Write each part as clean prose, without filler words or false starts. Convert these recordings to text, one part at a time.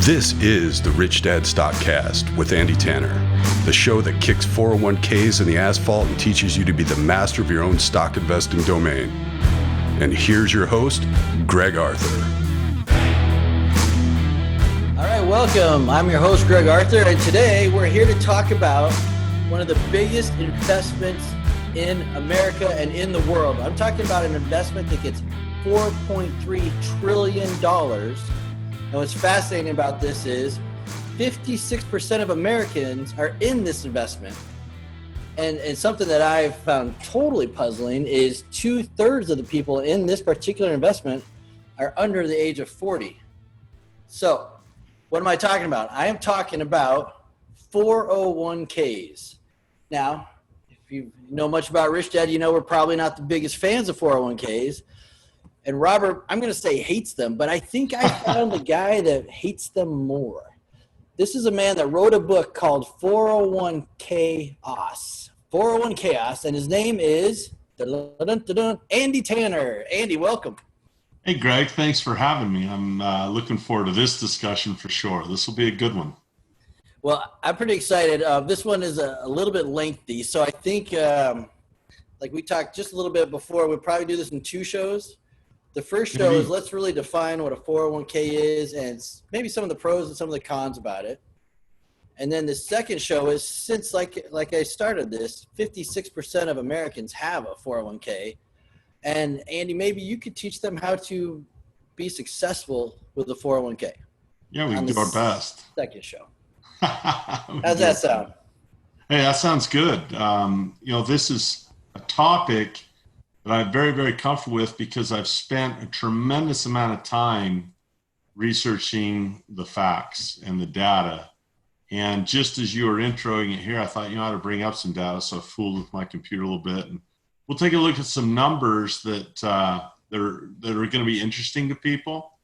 This is the Rich Dad StockCast with Andy Tanner, the show that kicks 401ks in the asphalt and teaches you to be the master of your own stock investing domain. And here's your host, Greg Arthur. All right, welcome. I'm your host, Greg Arthur, and today we're here to talk about one of the biggest investments in America and in the world. I'm talking about an investment that gets $4.3 trillion. And what's fascinating about this is 56% of Americans are in this investment. And something that I've found totally puzzling is 2/3 of the people in this particular investment are under the age of 40. So what am I talking about? I am talking about 401ks. Now, if you know much about Rich Dad, you know we're probably not the biggest fans of 401ks. And Robert, I'm going to say hates them, but I think I found the guy that hates them more. This is a man that wrote a book called 401 Chaos, and his name is Andy Tanner. Andy, welcome. Hey, Greg, thanks for having me. I'm looking forward to this discussion for sure. This will be a good one. Well, I'm pretty excited. This one is a little bit lengthy, so I think, like we talked just a little bit before, we'll probably do this in 2 shows. The first show is let's really define what a 401k is and maybe some of the pros and some of the cons about it. And then the second show is, since like I started this, 56% of Americans have a 401k. And Andy, maybe you could teach them how to be successful with the 401k. Yeah, we can do our best. Second show. How's that sound? Hey, that sounds good. This is a topic that I'm very, very comfortable with because I've spent a tremendous amount of time researching the facts and the data. And just as you were introing it here, I thought, I ought to bring up some data. So I fooled with my computer a little bit. And we'll take a look at some numbers that are going to be interesting to people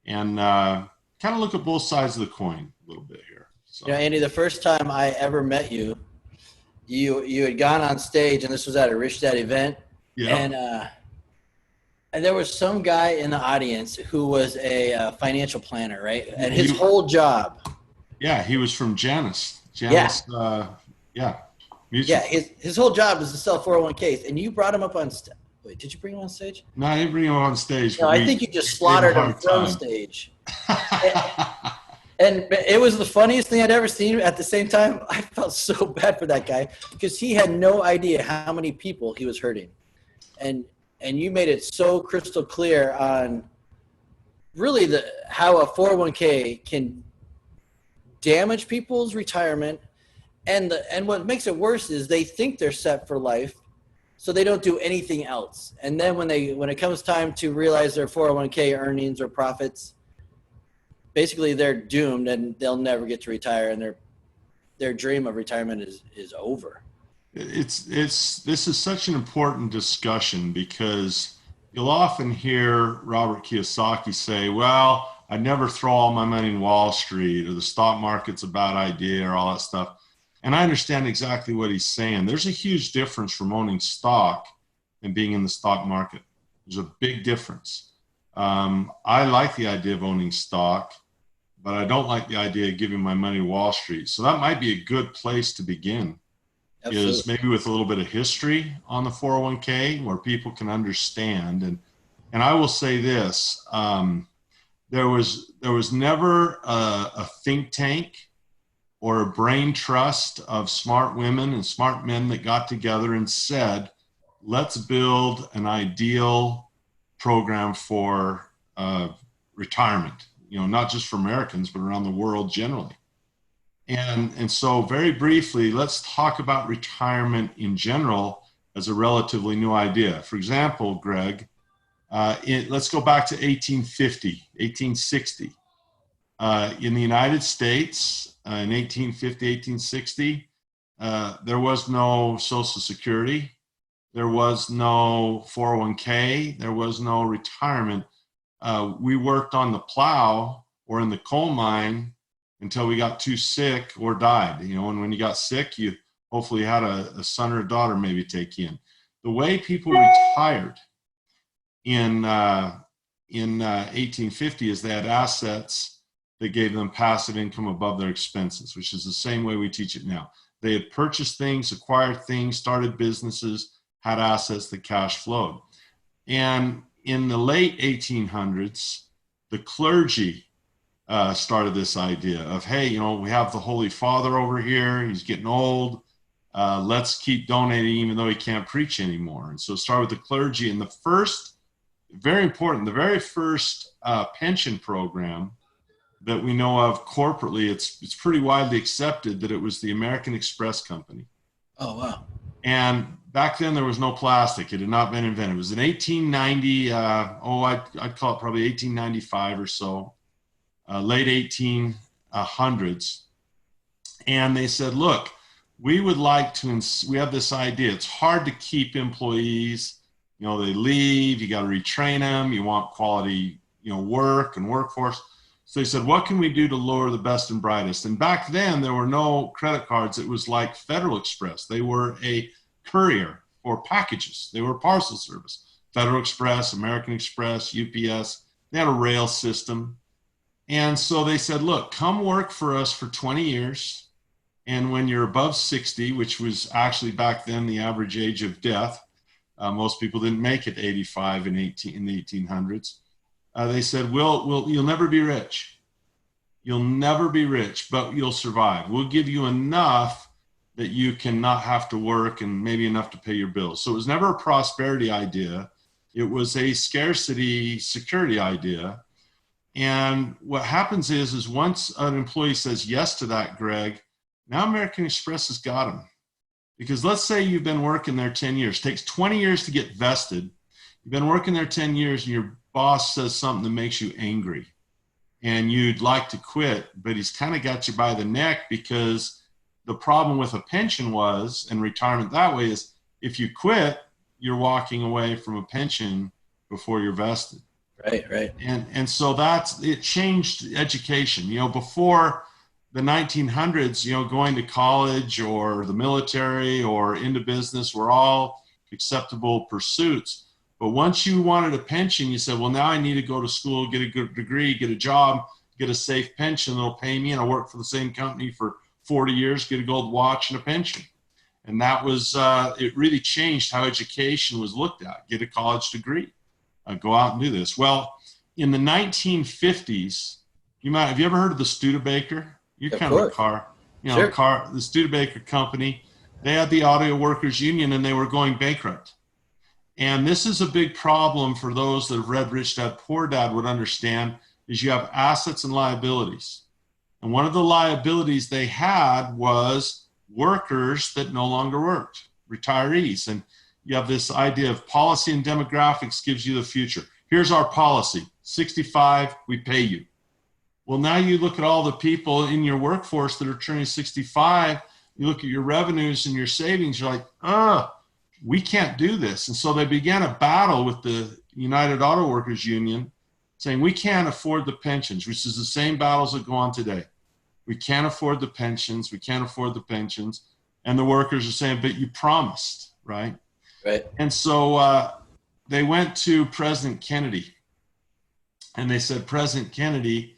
and kind of look at both sides of the coin a little bit here. So. Andy, the first time I ever met you, you had gone on stage, and this was at a Rich Dad event. Yeah. And there was some guy in the audience who was a financial planner, right? And his whole job. Yeah, he was from Janus. Music. Yeah, his whole job is to sell 401ks. And you brought him up on stage. Wait, did you bring him on stage? No, I didn't bring him on stage. No, I think you just slaughtered him from stage. And it was the funniest thing I'd ever seen. At the same time, I felt so bad for that guy because he had no idea how many people he was hurting. And you made it so crystal clear on really how a 401k can damage people's retirement, and what makes it worse is they think they're set for life, so they don't do anything else. And then when it comes time to realize their 401k earnings or profits, basically they're doomed and they'll never get to retire, and their dream of retirement is over. This is such an important discussion because you'll often hear Robert Kiyosaki say, well, I'd never throw all my money in Wall Street, or the stock market's a bad idea, or all that stuff. And I understand exactly what he's saying. There's a huge difference from owning stock and being in the stock market. There's a big difference. I like the idea of owning stock, but I don't like the idea of giving my money to Wall Street. So that might be a good place to begin. Absolutely. Is maybe with a little bit of history on the 401k where people can understand. And I will say this, there was never a think tank or a brain trust of smart women and smart men that got together and said, let's build an ideal program for retirement, not just for Americans, but around the world generally. And so very briefly, let's talk about retirement in general as a relatively new idea. For example, Greg, let's go back to 1860. In the United States, in 1850, 1860, there was no Social Security. There was no 401k. There was no retirement. We worked on the plow or in the coal mine until we got too sick or died. And when you got sick, you hopefully had a son or a daughter maybe take you in. The way people retired in 1850 is they had assets that gave them passive income above their expenses, which is the same way we teach it now. They had purchased things, acquired things, started businesses, had assets that cash flowed. And in the late 1800s, the clergy started this idea of, hey, you know, we have the Holy Father over here. He's getting old. Let's keep donating even though he can't preach anymore. And so it started with the clergy. And the first, very important, the very first pension program that we know of corporately, it's pretty widely accepted that it was the American Express Company. Oh, wow. And back then there was no plastic. It had not been invented. It was in 1890, I'd call it probably 1895 or so, late 1800s. And they said, look, we would like to, we have this idea. It's hard to keep employees. You know, they leave, you got to retrain them. You want quality, you know, work and workforce. So they said, what can we do to lure the best and brightest? And back then there were no credit cards. It was like Federal Express. They were a courier for packages. They were a parcel service. Federal Express, American Express, UPS, they had a rail system. And so they said, look, come work for us for 20 years. And when you're above 60, which was actually back then the average age of death, most people didn't make it 85 in the 1800s. They said, you'll never be rich. You'll never be rich, but you'll survive. We'll give you enough that you can not have to work and maybe enough to pay your bills. So it was never a prosperity idea. It was a scarcity security idea. And what happens is once an employee says yes to that, Greg, now American Express has got them. Because let's say you've been working there 10 years. It takes 20 years to get vested. You've been working there 10 years and your boss says something that makes you angry and you'd like to quit, but he's kind of got you by the neck, because the problem with a pension was, and retirement that way, is if you quit, you're walking away from a pension before you're vested. Right. And so it changed education. You know, before the 1900s, you know, going to college or the military or into business were all acceptable pursuits. But once you wanted a pension, you said, well, now I need to go to school, get a good degree, get a job, get a safe pension that'll pay me, and I'll work for the same company for 40 years, get a gold watch and a pension. And that was, it really changed how education was looked at. Get a college degree, go out and do this. Well, in the 1950s, have you ever heard of the Studebaker? You're kind of a car, you know, sure. The Studebaker company, they had the Auto Workers Union and they were going bankrupt. And this is a big problem for those that have read Rich Dad, Poor Dad would understand, is you have assets and liabilities. And one of the liabilities they had was workers that no longer worked, retirees. And you have this idea of policy and demographics gives you the future. Here's our policy, 65, we pay you. Well, now you look at all the people in your workforce that are turning 65, you look at your revenues and your savings, you're like, we can't do this. And so they began a battle with the United Auto Workers Union saying, we can't afford the pensions, which is the same battles that go on today. We can't afford the pensions. We can't afford the pensions. And the workers are saying, but you promised, right? Right. And so they went to President Kennedy and they said, President Kennedy,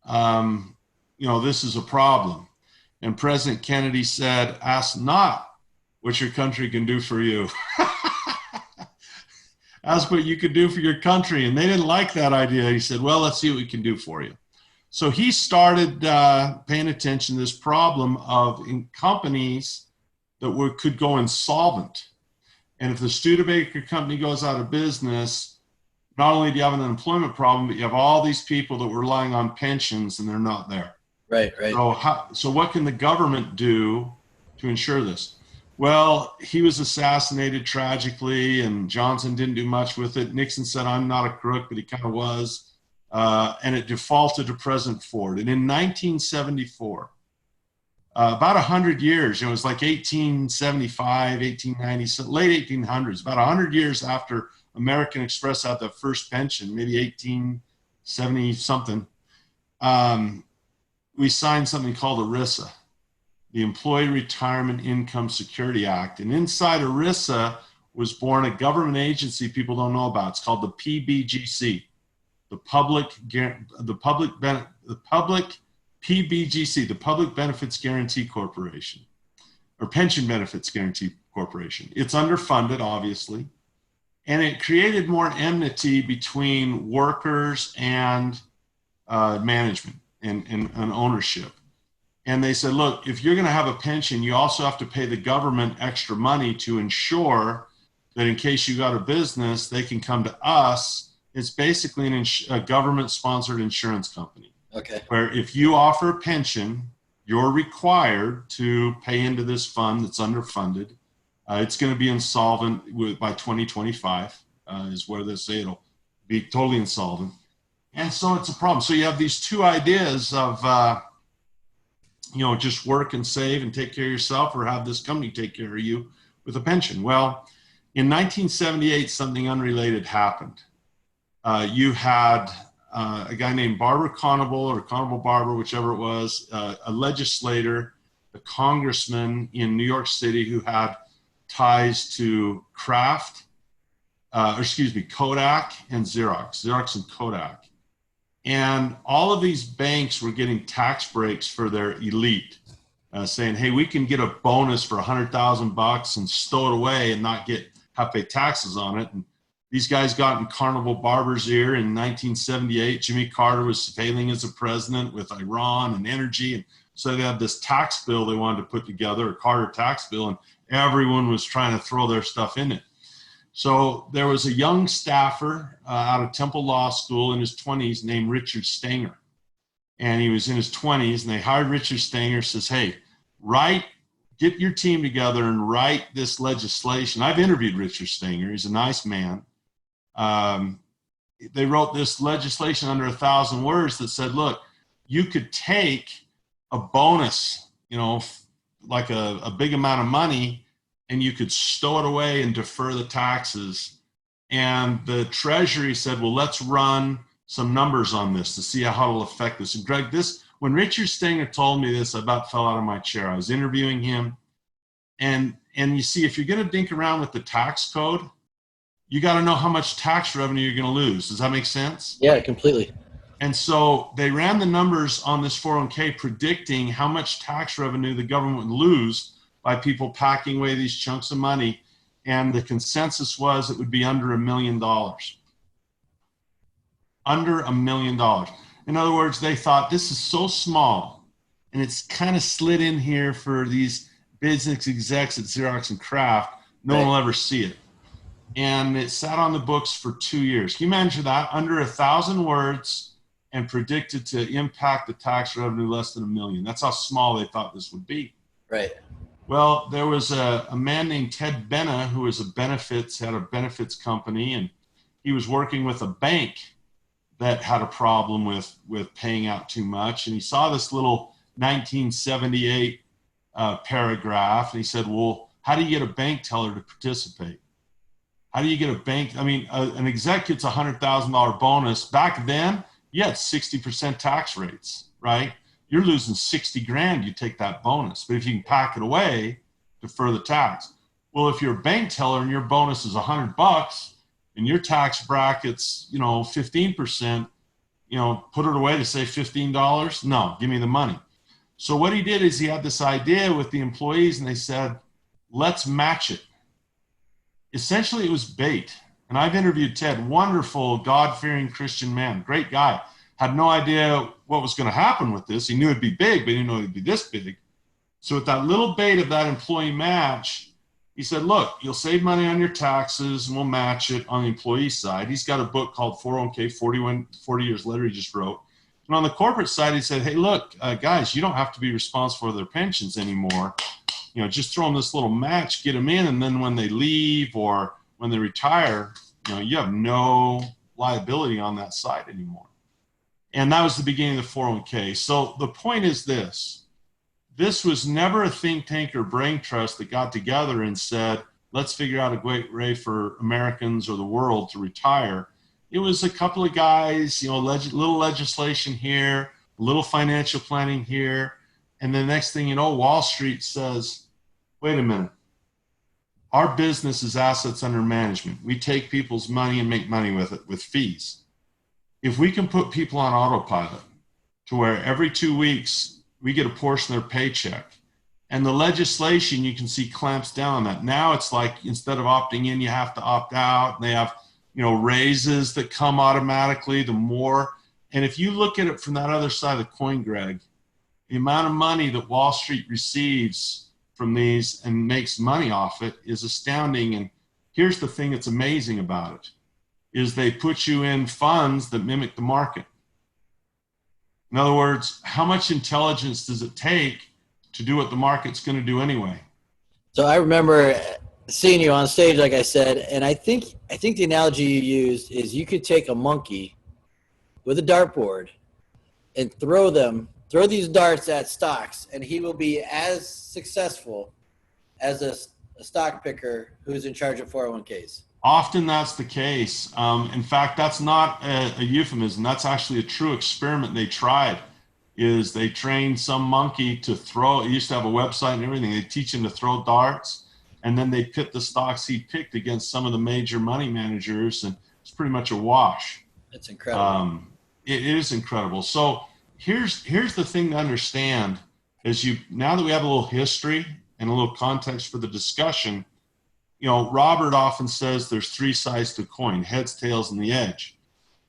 you know, this is a problem. And President Kennedy said, ask not what your country can do for you. Ask what you could do for your country. And they didn't like that idea. He said, well, let's see what we can do for you. So he started paying attention to this problem of companies that could go insolvent. And if the Studebaker company goes out of business, not only do you have an unemployment problem, but you have all these people that were relying on pensions and they're not there. Right. So what can the government do to ensure this? Well, he was assassinated tragically, and Johnson didn't do much with it. Nixon said, I'm not a crook, but he kind of was. And it defaulted to President Ford. And in 1974, about 100 years, it was like 1875, 1890, so late 1800s, about 100 years after American Express had the first pension, maybe 1870 something, we signed something called ERISA, the Employee Retirement Income Security Act. And inside ERISA was born a government agency people don't know about. It's called the PBGC, the the public PBGC, the Public Benefits Guarantee Corporation, or Pension Benefits Guarantee Corporation. It's underfunded, obviously, and it created more enmity between workers and management and ownership. And they said, look, if you're going to have a pension, you also have to pay the government extra money to ensure that in case you got a business, they can come to us. It's basically a government-sponsored insurance company. Okay. Where if you offer a pension, you're required to pay into this fund that's underfunded. It's going to be insolvent by 2025 is where they say it'll be totally insolvent. And so it's a problem. So you have these two ideas of, just work and save and take care of yourself, or have this company take care of you with a pension. Well, in 1978, something unrelated happened. You had a guy named Barber Conable, or Conable Barber, whichever it was, a legislator, a congressman in New York City who had ties to Kodak and Xerox and Kodak. And all of these banks were getting tax breaks for their elite, saying, hey, we can get a bonus for $100,000 and stow it away and not have to pay taxes on it. And these guys got in Carnival Barber's ear in 1978. Jimmy Carter was failing as a president with Iran and energy. And so they had this tax bill they wanted to put together, a Carter tax bill, and everyone was trying to throw their stuff in it. So there was a young staffer out of Temple Law School in his 20s named Richard Stanger. And he was in his 20s, and they hired Richard Stanger, says, hey, get your team together and write this legislation. I've interviewed Richard Stanger. He's a nice man. They wrote this legislation under 1,000 words that said, look, you could take a bonus, like a big amount of money, and you could stow it away and defer the taxes. And the Treasury said, well, let's run some numbers on this to see how it'll affect this. And Greg, when Richard Stanger told me this, I about fell out of my chair. I was interviewing him. And you see, if you're going to dink around with the tax code, you got to know how much tax revenue you're going to lose. Does that make sense? Yeah, completely. And so they ran the numbers on this 401k predicting how much tax revenue the government would lose by people packing away these chunks of money. And the consensus was it would be under $1 million. Under $1 million. In other words, they thought this is so small, and it's kind of slid in here for these business execs at Xerox and Kraft. No one will ever see it. And it sat on the books for 2 years. Can you imagine that? Under 1,000 words, and predicted to impact the tax revenue less than $1 million. That's how small they thought this would be. Right. Well, there was a man named Ted Benna who was had a benefits company, and he was working with a bank that had a problem with paying out too much. And he saw this little 1978 paragraph, and he said, well, how do you get a bank teller to participate? How do you get a bank? I mean, an exec gets a $100,000 bonus. Back then, you had 60% tax rates, right? You're losing 60 grand, you take that bonus. But if you can pack it away, defer the tax. Well, if you're a bank teller and your bonus is $100 and your tax bracket's, 15%, put it away to say $15. No, give me the money. So what he did is he had this idea with the employees, and they said, let's match it. Essentially, it was bait. And I've interviewed Ted, wonderful, God-fearing Christian man, great guy. Had no idea what was going to happen with this. He knew it'd be big, but he didn't know it'd be this big. So with that little bait of that employee match, he said, look, you'll save money on your taxes, and we'll match it on the employee side. He's got a book called 401k, 40 years later, he just wrote. And on the corporate side, he said, hey, look, guys, you don't have to be responsible for their pensions anymore. Just throw them this little match, get them in, and then when they leave or when they retire, you have no liability on that side anymore. And that was the beginning of the 401k. So the point is this was never a think tank or brain trust that got together and said, let's figure out a great way for Americans or the world to retire. It was a couple of guys, little legislation here, a little financial planning here. And the next thing you know, Wall Street says, wait a minute. Our business is assets under management. We take people's money and make money with it with fees. if we can put people on autopilot to where every 2 weeks we get a portion of their paycheck, and the legislation you can see clamps down on that. Now it's like instead of opting in, you have to opt out. And they have, raises that come automatically the more. And if you look at it from that other side of the coin, Greg, the amount of money that Wall Street receives from these and makes money off it is astounding. And here's the thing that's amazing about it, is they put you in funds that mimic the market. In other words, how much intelligence does it take to do what the market's going to do anyway? So I remember seeing you on stage, like I said, and I think the analogy you used is you could take a monkey with a dartboard and throw these darts at stocks, and he will be as successful as a stock picker who's in charge of 401ks. Often that's the case. In fact, that's not a euphemism. That's actually a true experiment they tried. Is they trained some monkey to throw. It used to have a website and everything. They teach him to throw darts, and then they pit the stocks he picked against some of the major money managers, and it's pretty much a wash. That's incredible. It is incredible. So here's the thing to understand: now that we have a little history and a little context for the discussion, Robert often says there's 3 sides to a coin: heads, tails, and the edge.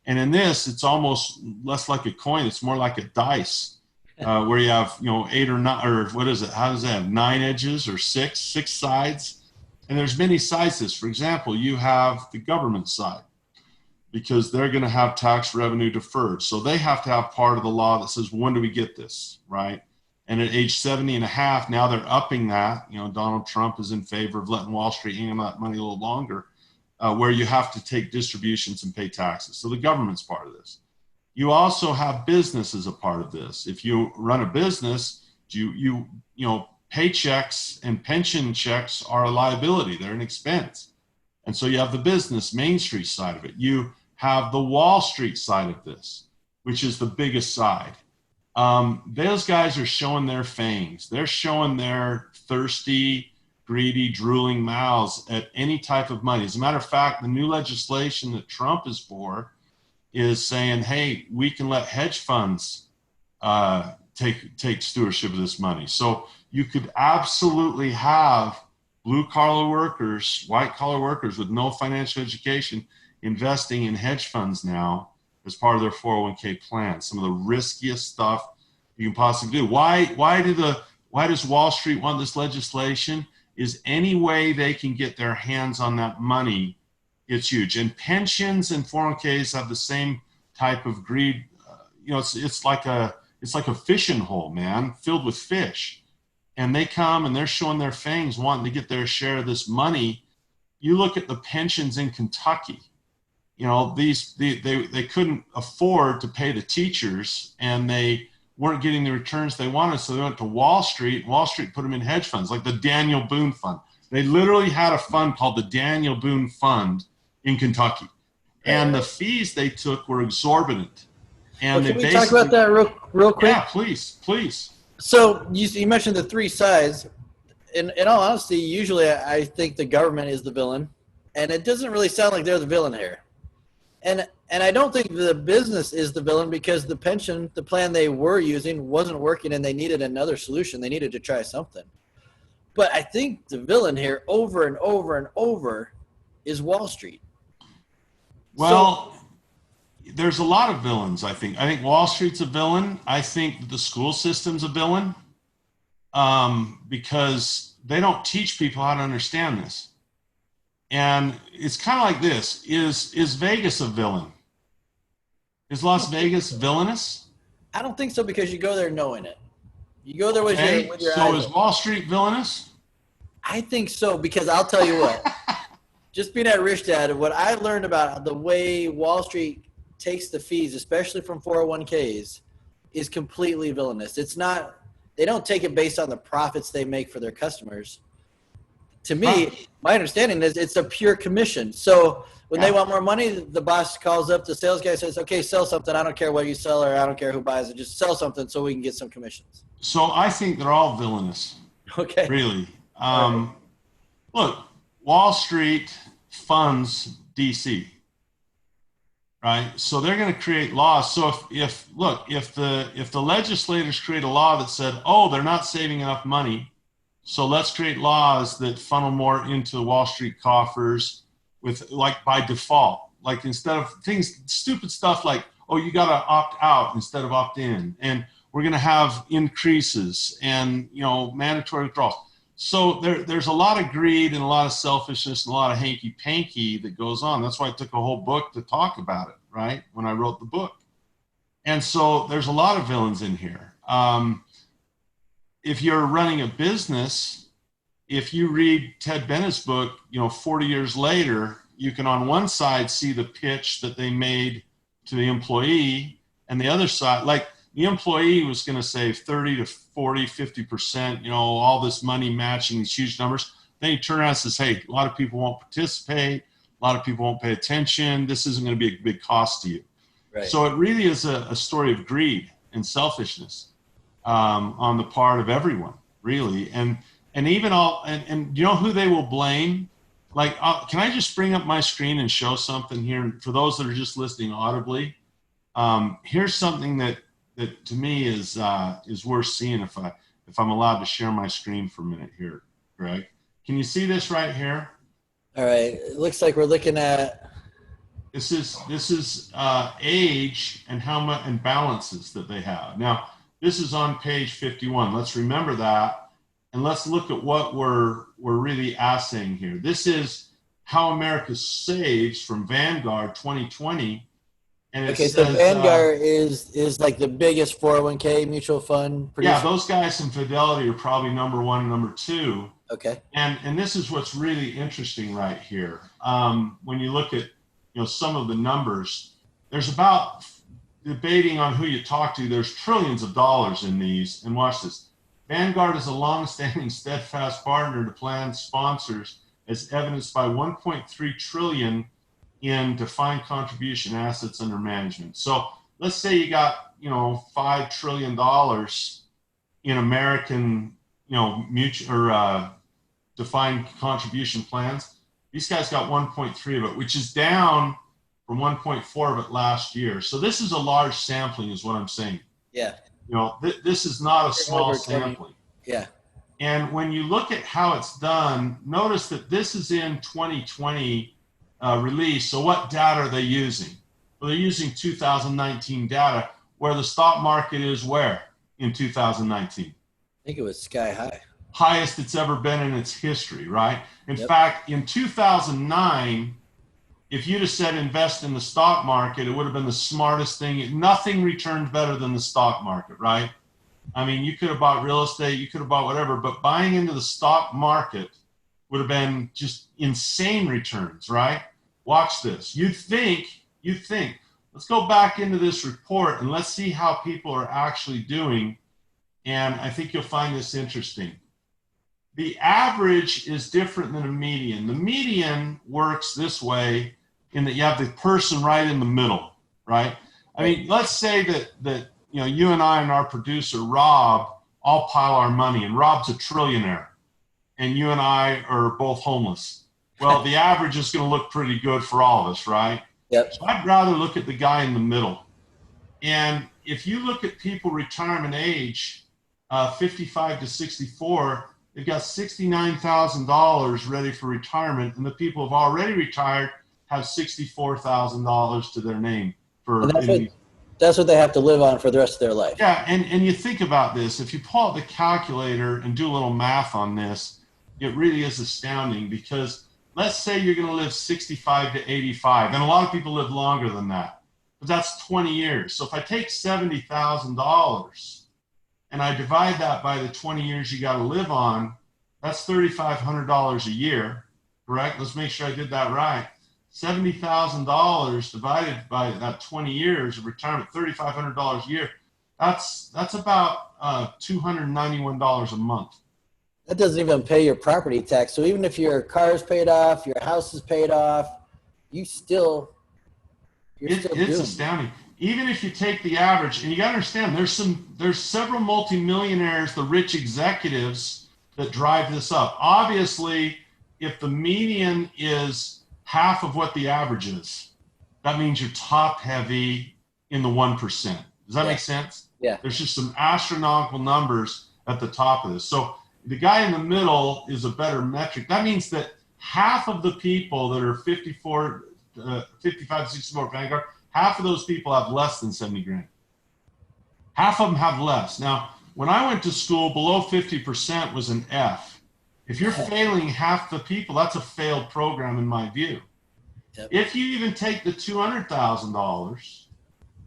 And in this, it's almost less like a coin. It's more like a dice, where you have, 8 or 9, or what is it? How does that have 9 edges or 6 sides? And there's many sides to this. For example, you have the government side, because they're going to have tax revenue deferred. So they have to have part of the law that says, when do we get this, right? And at age 70 and a half, now they're upping that. Donald Trump is in favor of letting Wall Street hang on that money a little longer. Where you have to take distributions and pay taxes. So the government's part of this. You also have business as a part of this. If you run a business, paychecks and pension checks are a liability. They're an expense. And so you have the business Main Street side of it. You have the Wall Street side of this, which is the biggest side. Those guys are showing their fangs. They're showing their thirsty, greedy, drooling mouths at any type of money. As a matter of fact, the new legislation that Trump is for is saying, hey, we can let hedge funds take stewardship of this money. So you could absolutely have blue-collar workers, white-collar workers with no financial education investing in hedge funds now as part of their 401k plan. Some of the riskiest stuff you can possibly do. Why does Wall Street want this legislation? Is any way they can get their hands on that money, it's huge. And pensions and 401ks have the same type of greed. It's like a fishing hole, man, filled with fish. And they come and they're showing their fangs, wanting to get their share of this money. You look at the pensions in Kentucky. They couldn't afford to pay the teachers, and they weren't getting the returns they wanted, so they went to Wall Street. Wall Street put them in hedge funds, like the Daniel Boone Fund. They literally had a fund called the Daniel Boone Fund in Kentucky, and the fees they took were exorbitant. And can we talk about that real quick? Yeah, please. So you mentioned the 3 sides. In all honesty, usually I think the government is the villain, and it doesn't really sound like they're the villain here. And I don't think the business is the villain, because the plan they were using wasn't working, and they needed another solution. They needed to try something. But I think the villain here over and over and over is Wall Street. Well, there's a lot of villains, I think. I think Wall Street's a villain. I think the school system's a villain, because they don't teach people how to understand this. And it's kind of like this. Is Vegas a villain? Is Las Vegas villainous? I don't think so, because you go there knowing it. You go there with your so eyes. Is Wall Street villainous? I think so, because I'll tell you what. Just being at Rich Dad, what I learned about the way Wall Street takes the fees, especially from 401ks, is completely villainous. It's not – they don't take it based on the profits they make for their customers. To me, my understanding is it's a pure commission. So when they want more money, the boss calls up the sales guy and says, okay, sell something. I don't care what you sell, or I don't care who buys it. Just sell something so we can get some commissions. So I think they're all villainous. Okay. Really. Look, Wall Street funds DC, right? So they're going to create laws. So if the legislators create a law that said, oh, they're not saving enough money, so let's create laws that funnel more into the Wall Street coffers with, like, by default, like instead of things, stupid stuff like, oh, you got to opt out instead of opt in, and we're going to have increases and, you know, mandatory withdrawals. So there's a lot of greed and a lot of selfishness and a lot of hanky-panky that goes on. That's why I took a whole book to talk about it, right, when I wrote the book. And so there's a lot of villains in here. If you're running a business, if you read Ted Bennett's book, you know, 40 years later, you can on one side see the pitch that they made to the employee, and the other side, like the employee was going to save 30 to 40, 50%, you know, all this money matching these huge numbers. Then he turns around and says, hey, a lot of people won't participate. A lot of people won't pay attention. This isn't going to be a big cost to you. Right. So it really is a story of greed and selfishness on the part of everyone, really. And even and you know who they will blame? Like, can I just bring up my screen and show something here? For those that are just listening audibly, here's something that to me is worth seeing if I'm allowed to share my screen for a minute here, Greg. Can you see this right here? All right. It looks like we're looking at. This is age and how much and balances that they have. Now, this is on page 51. Let's remember that, and let's look at what we're really assaying here. This is how America saves from Vanguard 2020. And okay, so Vanguard is like the biggest 401k mutual fund producer? Yeah, those guys in Fidelity are probably number one and number two. Okay. And this is what's really interesting right here. When you look at, you know, some of the numbers, there's about, debating on who you talk to, there's trillions of dollars in these. And watch this. Vanguard is a long-standing, steadfast partner to plan sponsors, as evidenced by 1.3 trillion in defined contribution assets under management. So let's say you got, you know, $5 trillion in American, you know, mutual or defined contribution plans. These guys got 1.3 of it, which is down from 1.4 of it last year. So this is a large sampling, is what I'm saying. Yeah. You know, this is not a small sampling. Yeah. And when you look at how it's done, notice that this is in 2020 release. So what data are they using? Well, they're using 2019 data, where the stock market is where in 2019? I think it was sky high. Highest it's ever been in its history, right? In fact, in 2009, if you'd have said invest in the stock market, it would have been the smartest thing. Nothing returned better than the stock market, right? I mean, you could have bought real estate, you could have bought whatever, but buying into the stock market would have been just insane returns, right? Watch this. You'd think, let's go back into this report and let's see how people are actually doing. And I think you'll find this interesting. The average is different than a median. The median works this way, in that you have the person right in the middle, right? I mean, let's say that you know, you and I and our producer, Rob, all pile our money, and Rob's a trillionaire, and you and I are both homeless. Well, the average is going to look pretty good for all of us, right? Yep. So I'd rather look at the guy in the middle. And if you look at people retirement age, 55 to 64, they've got $69,000 ready for retirement, and the people who have already retired have $64,000 to their name. That's what they have to live on for the rest of their life. Yeah, and you think about this. If you pull out the calculator and do a little math on this, it really is astounding, because let's say you're going to live 65 to 85, and a lot of people live longer than that, but that's 20 years. So if I take $70,000 and I divide that by the 20 years you got to live on, that's $3,500 a year, correct? Let's make sure I did that right. $70,000 divided by that 20 years of retirement, $3,500 a year, that's about $291 a month. That doesn't even pay your property tax. So even if your car is paid off, your house is paid off, it's still doomed. Astounding. Even if you take the average, and you got to understand, there's several multimillionaires, the rich executives, that drive this up. Obviously, if the median is half of what the average is, that means you're top heavy in the 1%. Does that make sense? Yeah. There's just some astronomical numbers at the top of this. So the guy in the middle is a better metric. That means that half of the people that are 55 to 64 Vanguard, half of those people have less than 70 grand. Half of them have less. Now, when I went to school, below 50% was an F. If you're failing half the people, that's a failed program in my view. Yep. If you even take the $200,000,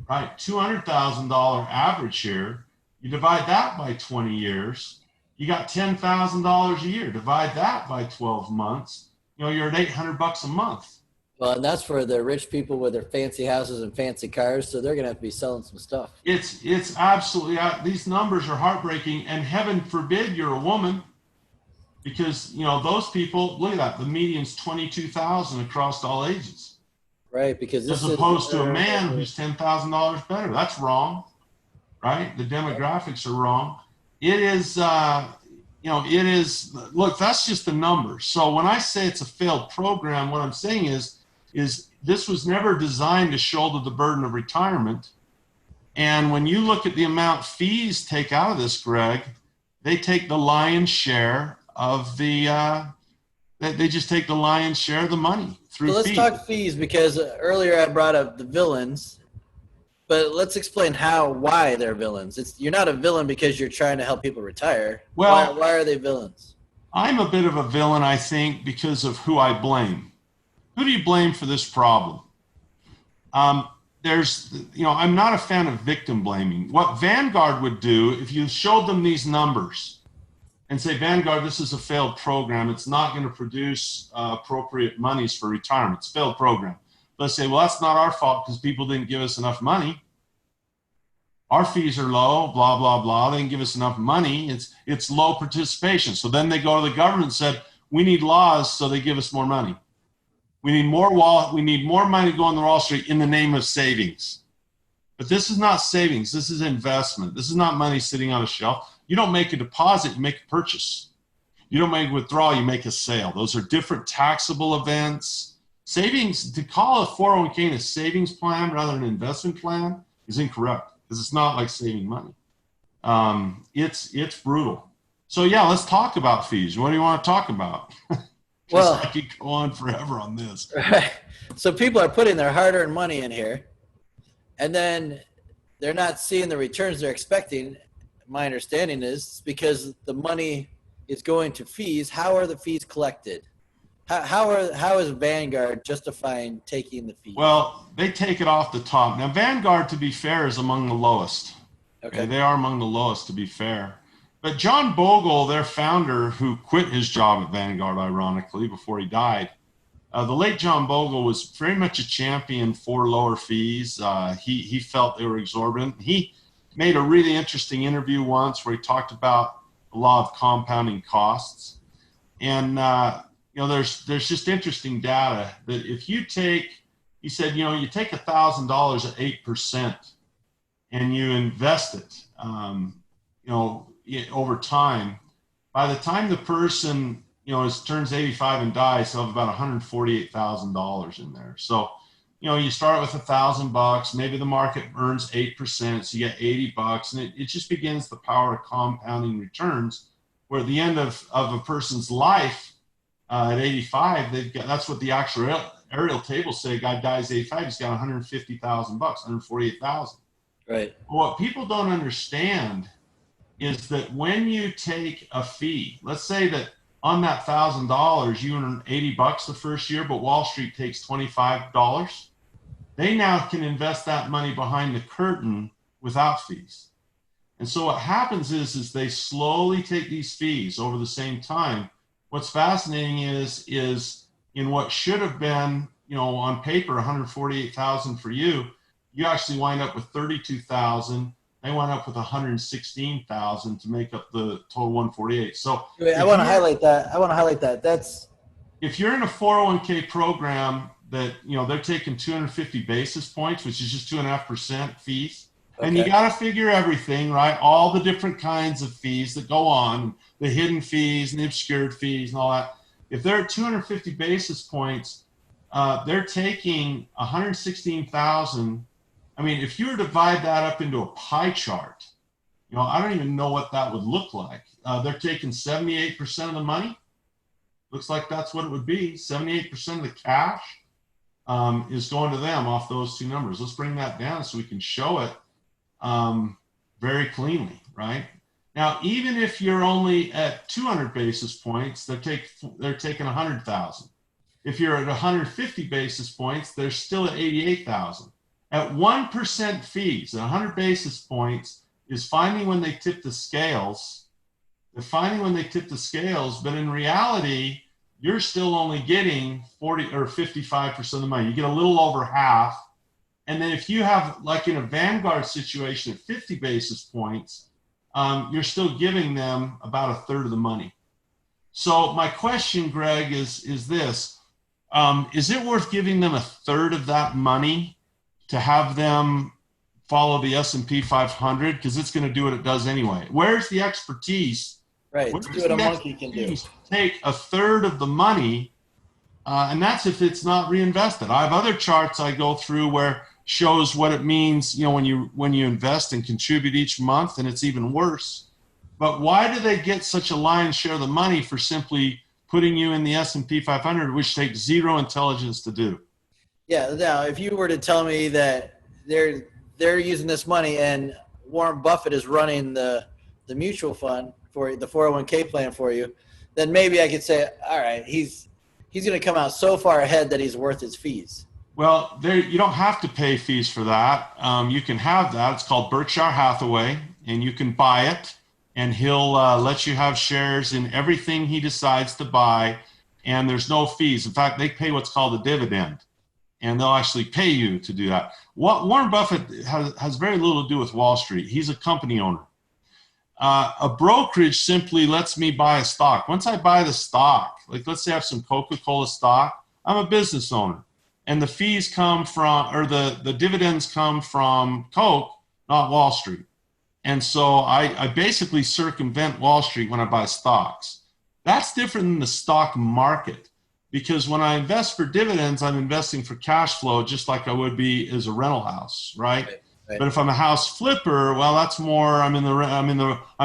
right, $200,000 average here, you divide that by 20 years, you got $10,000 a year. Divide that by 12 months, you're at $800 a month. Well, and that's for the rich people with their fancy houses and fancy cars, so they're going to have to be selling some stuff. It's absolutely, these numbers are heartbreaking, and heaven forbid you're a woman, because, those people, look at that, the median's 22,000 across all ages. Right, because as opposed to a man who's $10,000 better. That's wrong, right? The demographics are wrong. It is, look, that's just the numbers. So when I say it's a failed program, what I'm saying is this was never designed to shoulder the burden of retirement. And when you look at the amount fees take out of this, Greg, they take the lion's share of the, they just take the lion's share of the money through fees. So let's talk fees, because earlier I brought up the villains, but let's explain why they're villains. You're not a villain because you're trying to help people retire. Well, why are they villains? I'm a bit of a villain, I think, because of who I blame. Who do you blame for this problem? I'm not a fan of victim blaming. What Vanguard would do, if you showed them these numbers and say, Vanguard, this is a failed program, it's not going to produce appropriate monies for retirement. It's a failed program. Let's say, well, that's not our fault because people didn't give us enough money. Our fees are low, blah, blah, blah. They didn't give us enough money. It's low participation. So then they go to the government and said, we need laws so they give us more money. We need more money to go on the Wall Street in the name of savings. But this is not savings. This is investment. This is not money sitting on a shelf. You don't make a deposit, you make a purchase. You don't make a withdrawal, you make a sale. Those are different taxable events. Savings, to call a 401k a savings plan rather than an investment plan is incorrect, because it's not like saving money. It's brutal. So yeah, let's talk about fees. What do you want to talk about? I could go on forever on this. Right. So people are putting their hard-earned money in here, and then they're not seeing the returns they're expecting. My understanding is because the money is going to fees. How are the fees collected? How is Vanguard justifying taking the fees? Well, they take it off the top. Now, Vanguard, to be fair, is among the lowest. Okay. They are among the lowest, to be fair. But John Bogle, their founder, who quit his job at Vanguard, ironically, before he died, the late John Bogle was very much a champion for lower fees. He felt they were exorbitant. He made a really interesting interview once where he talked about the law of compounding costs. And, there's just interesting data that if you take, he said, you take $1,000 at 8% and you invest it, over time, by the time the person, turns 85 and dies, they'll have about $148,000 in there. So, you start with $1,000, maybe the market earns 8%, so you get $80, and it just begins the power of compounding returns, where at the end of a person's life, at 85, that's what the actuarial tables say. A guy dies at 85, he's got $150,000, $148,000. Right. What people don't understand is that when you take a fee, let's say that on that $1,000, you earn $80 the first year, but Wall Street takes $25. They now can invest that money behind the curtain without fees. And so what happens is they slowly take these fees over the same time. What's fascinating is in what should have been, on paper, $148,000 for you, you actually wind up with $32,000. They wind up with $116,000 to make up the total $148,000. So I want to highlight that. That's if you're in a 401k program that they're taking 250 basis points, which is just 2.5% fees. Okay. And you got to figure everything, right? All the different kinds of fees that go on, the hidden fees and the obscured fees and all that. If they're at 250 basis points, they're taking 116,000. I mean, if you were to divide that up into a pie chart, I don't even know what that would look like. They're taking 78% of the money. Looks like that's what it would be. 78% of the cash is going to them off those two numbers. Let's bring that down so we can show it very cleanly, right? Now, even if you're only at 200 basis points, they're taking 100,000. If you're at 150 basis points, they're still at 88,000. At 1% fees, at 100 basis points is finding when they tip the scales. They're finding when they tip the scales, but in reality, you're still only getting 40 or 55% of the money. You get a little over half. And then if you have, like in a Vanguard situation at 50 basis points, you're still giving them about a third of the money. So my question, Greg, is this. Is it worth giving them a third of that money to have them follow the S&P 500? Because it's going to do what it does anyway. Where's the expertise? Right, to do what a monkey can do. Take a third of the money, and that's if it's not reinvested. I have other charts I go through where shows what it means, when you invest and contribute each month, and it's even worse. But why do they get such a lion's share of the money for simply putting you in the S&P 500, which takes zero intelligence to do? Yeah. Now, if you were to tell me that they're using this money and Warren Buffett is running the mutual fund for the 401k plan for you, then maybe I could say, all right, he's going to come out so far ahead that he's worth his fees. Well, you don't have to pay fees for that. You can have that. It's called Berkshire Hathaway, and you can buy it, and he'll let you have shares in everything he decides to buy, and there's no fees. In fact, they pay what's called a dividend, and they'll actually pay you to do that. Warren Buffett has very little to do with Wall Street. He's a company owner. A brokerage simply lets me buy a stock. Once I buy the stock, like let's say I have some Coca-Cola stock, I'm a business owner. And the fees come from, or the dividends come from Coke, not Wall Street. And so I basically circumvent Wall Street when I buy stocks. That's different than the stock market, because when I invest for dividends, I'm investing for cash flow, just like I would be as a rental house, right? Right. But if I'm a house flipper, well, that's more. I'm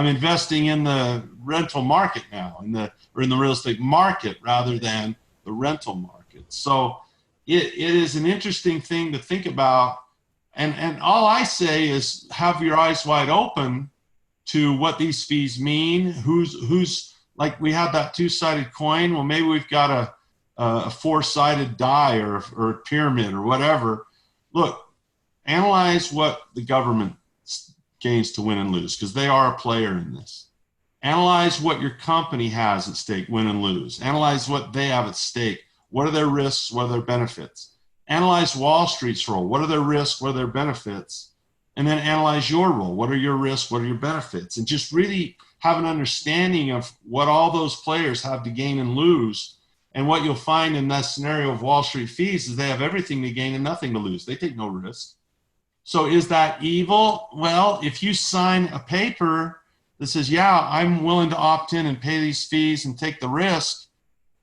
investing in the rental market now, in the real estate market rather than the rental market. So it is an interesting thing to think about. And all I say is have your eyes wide open to what these fees mean. Who's like we had that two-sided coin. Well, maybe we've got a four-sided die or a pyramid or whatever. Look, analyze what the government gains to win and lose, because they are a player in this. Analyze what your company has at stake, win and lose. Analyze what they have at stake. What are their risks? What are their benefits? Analyze Wall Street's role. What are their risks? What are their benefits? And then analyze your role. What are your risks? What are your benefits? And just really have an understanding of what all those players have to gain and lose. And what you'll find in that scenario of Wall Street fees is they have everything to gain and nothing to lose. They take no risk. So is that evil? Well, if you sign a paper that says, yeah, I'm willing to opt in and pay these fees and take the risk,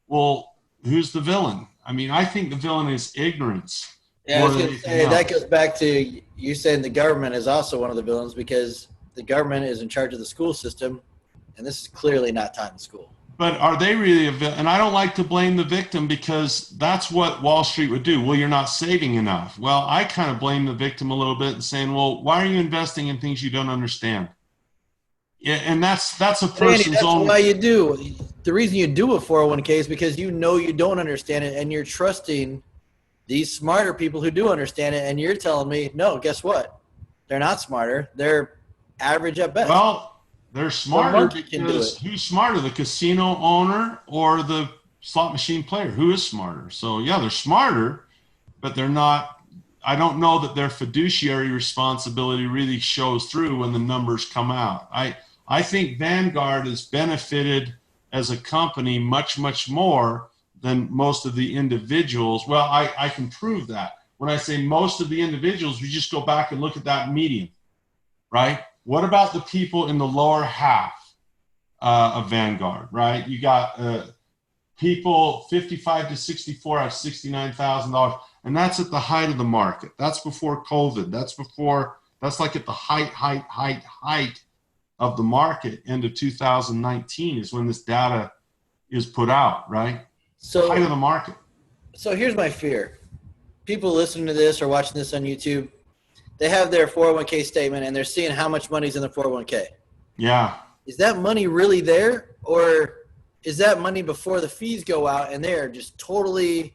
well, who's the villain? I mean, I think the villain is ignorance. Yeah, I was going to say, that goes back to you saying the government is also one of the villains, because the government is in charge of the school system, and this is clearly not taught in school. But are they really a villain? And I don't like to blame the victim, because that's what Wall Street would do. Well, you're not saving enough. Well, I kind of blame the victim a little bit and saying, well, why are you investing in things you don't understand? Yeah, and that's a person's that's own. Why you do. The reason you do a 401k is because you know you don't understand it, and you're trusting these smarter people who do understand it, and you're telling me, no, guess what? They're not smarter. They're average at best. Well, they're smarter because who's smarter, the casino owner or the slot machine player? Who is smarter? So, yeah, they're smarter, but they're not. I don't know that their fiduciary responsibility really shows through when the numbers come out. I think Vanguard has benefited as a company much, much more than most of the individuals. Well, I can prove that. When I say most of the individuals, we just go back and look at that median, right? What about the people in the lower half of Vanguard, right? You got People 55 to 64 have $69,000. And that's at the height of the market. That's before COVID. That's like at the height of the market. End of 2019 is when this data is put out, right? So height of the market. So here's my fear. People listening to this or watching this on YouTube, they have their 401k statement and they're seeing how much money's in the 401k. Yeah. Is that money really there, or is that money before the fees go out and they're just totally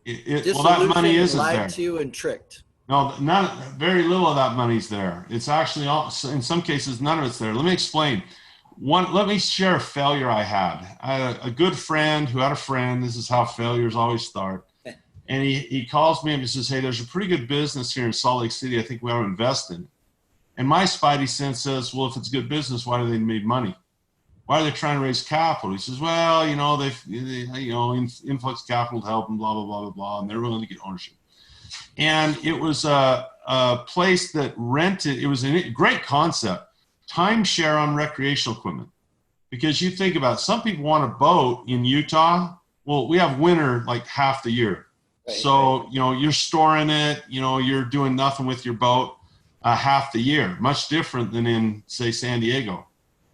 well, that money isn't lied there. to and tricked? No, very little of that money's there. It's actually, in some cases, none of it's there. Let me explain. Let me share a failure I had. I had a good friend who had a friend. This is how failures always start. And he calls me and he says, hey, there's a pretty good business here in Salt Lake City. I think we ought to invest in. And my spidey sense says, well, if it's good business, why do they need money? Why are they trying to raise capital? He says, well, influx capital to help them, blah, blah, blah, blah, blah. And they're willing to get ownership. And it was a place that rented. It was a great concept. Timeshare on recreational equipment. Because you think about it, some people want a boat in Utah. Well, we have winter like half the year. Right, so, you're storing it, you're doing nothing with your boat half the year, much different than in, say, San Diego.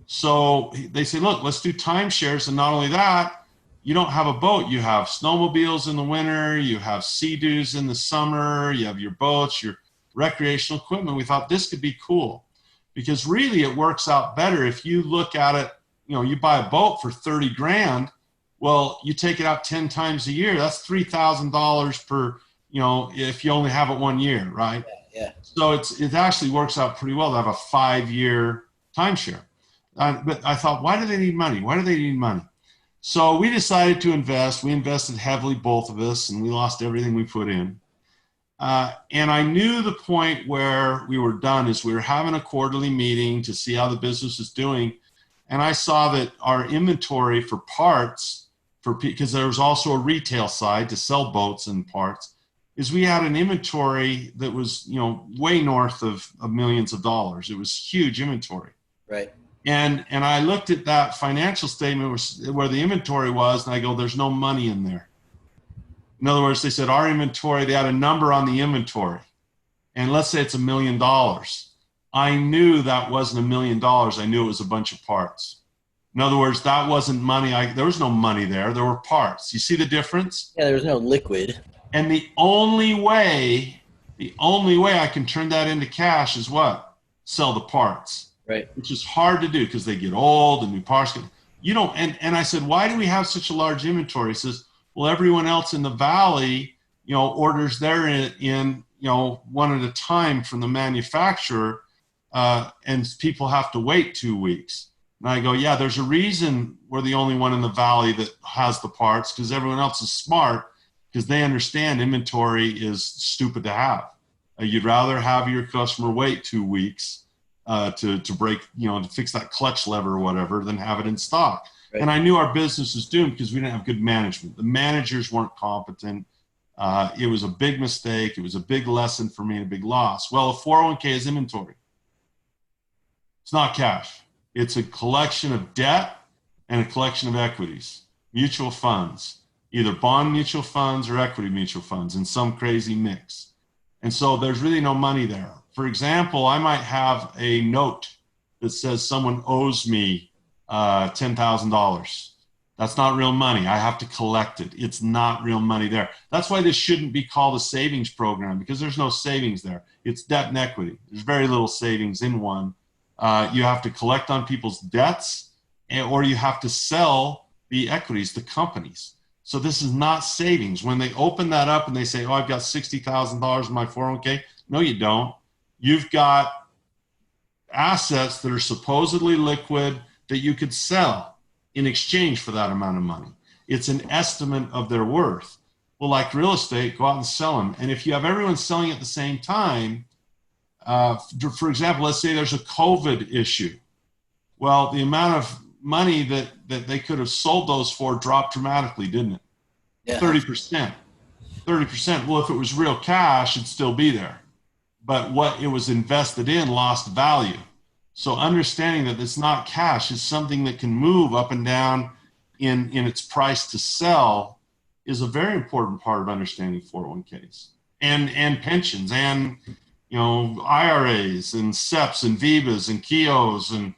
So they say, look, let's do timeshares. And not only that, you don't have a boat. You have snowmobiles in the winter. You have Sea-Doos in the summer. You have your boats, your recreational equipment. We thought this could be cool because really it works out better if you look at it. You buy a boat for 30 grand. Well, you take it out 10 times a year. That's $3,000 per, if you only have it 1 year, right? Yeah. So it actually works out pretty well to have a 5-year timeshare. But I thought, why do they need money? Why do they need money? So we decided to invest. We invested heavily, both of us, and we lost everything we put in. And I knew the point where we were done is we were having a quarterly meeting to see how the business is doing. And I saw that our inventory for parts, because there was also a retail side to sell boats and parts, is we had an inventory that was, way north of millions of dollars. It was huge inventory. Right. And I looked at that financial statement where the inventory was, and I go, there's no money in there. In other words, they said our inventory, they had a number on the inventory. And let's say it's $1 million. I knew that wasn't $1 million. I knew it was a bunch of parts. In other words, that wasn't money. There was no money there. There were parts. You see the difference? Yeah, there was no liquid. And the only way I can turn that into cash is what? Sell the parts. Right. Which is hard to do because they get old and new parts get, and I said, why do we have such a large inventory? He says, well, everyone else in the valley, orders their in one at a time from the manufacturer, and people have to wait 2 weeks. And I go, yeah, there's a reason we're the only one in the valley that has the parts, because everyone else is smart, because they understand inventory is stupid to have. You'd rather have your customer wait 2 weeks to break, to fix that clutch lever or whatever, than have it in stock. Right. And I knew our business was doomed because we didn't have good management. The managers weren't competent. It was a big mistake. It was a big lesson for me and a big loss. Well, a 401k is inventory. It's not cash. It's a collection of debt and a collection of equities, mutual funds, either bond mutual funds or equity mutual funds in some crazy mix. And so there's really no money there. For example, I might have a note that says someone owes me $10,000. That's not real money. I have to collect it. It's not real money there. That's why this shouldn't be called a savings program, because there's no savings there. It's debt and equity. There's very little savings in one. You have to collect on people's debts, or you have to sell the equities, the companies. So this is not savings. When they open that up and they say, oh, I've got $60,000 in my 401k. No, you don't. You've got assets that are supposedly liquid that you could sell in exchange for that amount of money. It's an estimate of their worth. Well, like real estate, go out and sell them. And if you have everyone selling at the same time, for example, let's say there's a COVID issue. Well, the amount of money that they could have sold those for dropped dramatically, didn't it? Yeah. 30%. 30%. Well, if it was real cash, it'd still be there. But what it was invested in lost value. So understanding that it's not cash, it's something that can move up and down in its price to sell is a very important part of understanding 401ks and pensions and, IRAs and SEPs and VIVAs and KIOs and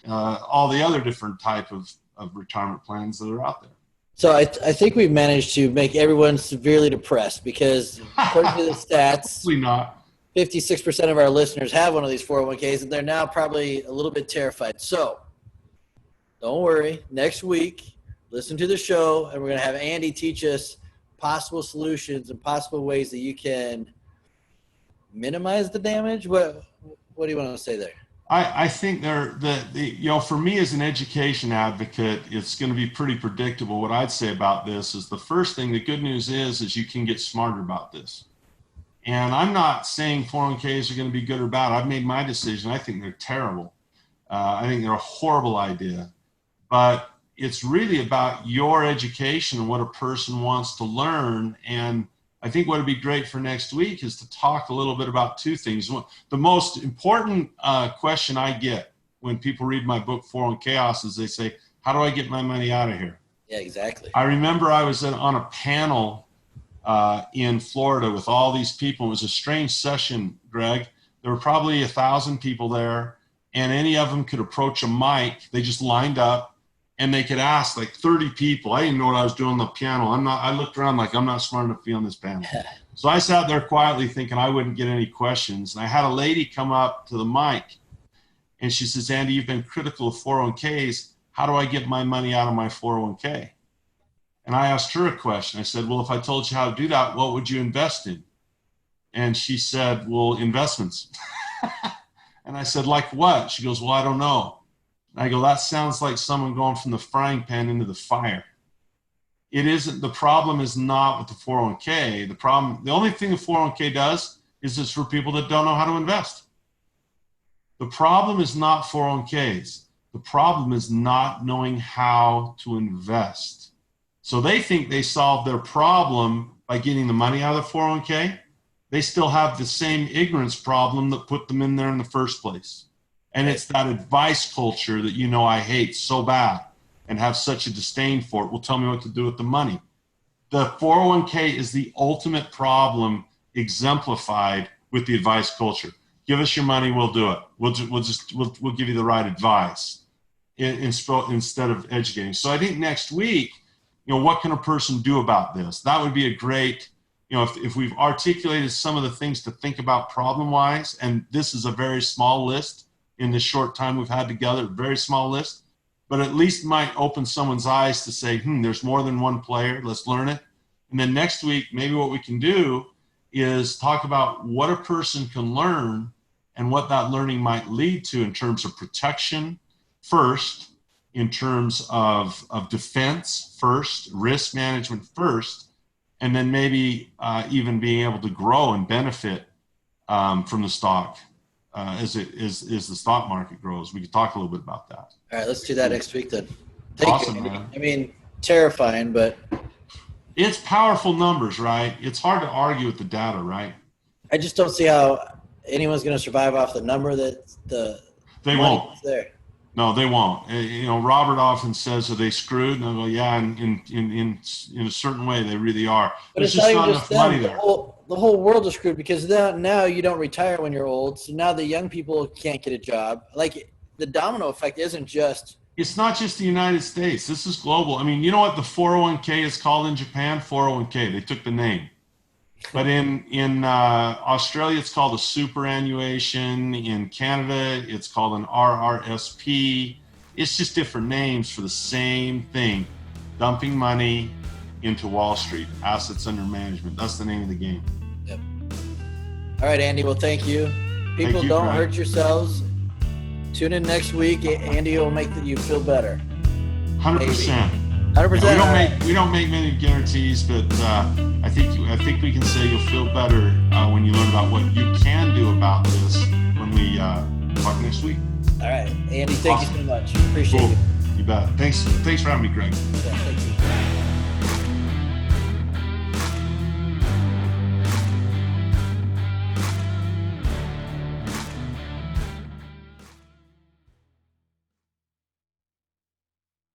all the other different type of retirement plans that are out there. So I think we've managed to make everyone severely depressed because according to the stats, Probably not. 56% of our listeners have one of these 401ks, and they're now probably a little bit terrified. So don't worry. Next week, listen to the show, and we're going to have Andy teach us possible solutions and possible ways that you can minimize the damage. What do you want to say there? I think for me as an education advocate, it's going to be pretty predictable. What I'd say about this is the first thing, the good news is you can get smarter about this. And I'm not saying 401ks are going to be good or bad. I've made my decision. I think they're terrible. I think they're a horrible idea. But it's really about your education and what a person wants to learn. And I think what would be great for next week is to talk a little bit about two things. The most important question I get when people read my book, 401 Chaos, is they say, how do I get my money out of here? Yeah, exactly. I remember I was on a panel in Florida with all these people. It was a strange session, Greg. There were probably 1,000 people there, and any of them could approach a mic. They just lined up. And they could ask like 30 people. I didn't know what I was doing on the piano. I looked around like I'm not smart enough to be on this panel. So I sat there quietly thinking I wouldn't get any questions. And I had a lady come up to the mic and she says, Andy, you've been critical of 401ks. How do I get my money out of my 401k? And I asked her a question. I said, well, if I told you how to do that, what would you invest in? And she said, well, investments. And I said, like what? She goes, well, I don't know. I go, that sounds like someone going from the frying pan into the fire. It isn't. The problem is not with the 401k. The only thing the 401k does is it's for people that don't know how to invest. The problem is not 401ks. The problem is not knowing how to invest. So they think they solved their problem by getting the money out of the 401k. They still have the same ignorance problem that put them in there in the first place. And it's that advice culture that I hate so bad and have such a disdain for it. Will tell me what to do with the money. The 401k is the ultimate problem exemplified with the advice culture. Give us your money, we'll do it. We'll give you the right advice instead of educating. So I think next week, what can a person do about this? That would be a great, if we've articulated some of the things to think about problem-wise, and this is a very small list. In this short time we've had together, very small list, but at least might open someone's eyes to say, there's more than one player. Let's learn it. And then next week, maybe what we can do is talk about what a person can learn and what that learning might lead to in terms of protection first, in terms of defense first, risk management first, and then maybe even being able to grow and benefit from the stock. As the stock market grows. We could talk a little bit about that. All right, let's do that next week then. Awesome, man. I mean, terrifying, but it's powerful numbers, right? It's hard to argue with the data, right? I just don't see how anyone's going to survive off the number that they won't. There. No, they won't. Robert often says, "Are they screwed?" And I go, "Yeah, in a certain way, they really are." But There's it's just not not enough money there. The whole world is screwed because now you don't retire when you're old. So now the young people can't get a job. Like the domino effect isn't just. It's not just the United States. This is global. I mean, you know what the 401k is called in Japan? 401k. They took the name. But in Australia, it's called a superannuation. In Canada, it's called an RRSP. It's just different names for the same thing. Dumping money into Wall Street, assets under management. That's the name of the game. Yep. All right, Andy. Well, thank you. People, Thank you, don't Greg. hurt yourselves. Tune in next week. Andy will make you feel better. 100%. 100%. We don't make many guarantees, but I think we can say you'll feel better when you learn about what you can do about this when we talk next week. All right, Andy. Thank you so much. Appreciate Cool. it. You bet. Thanks for having me, Greg. Yeah, thank you.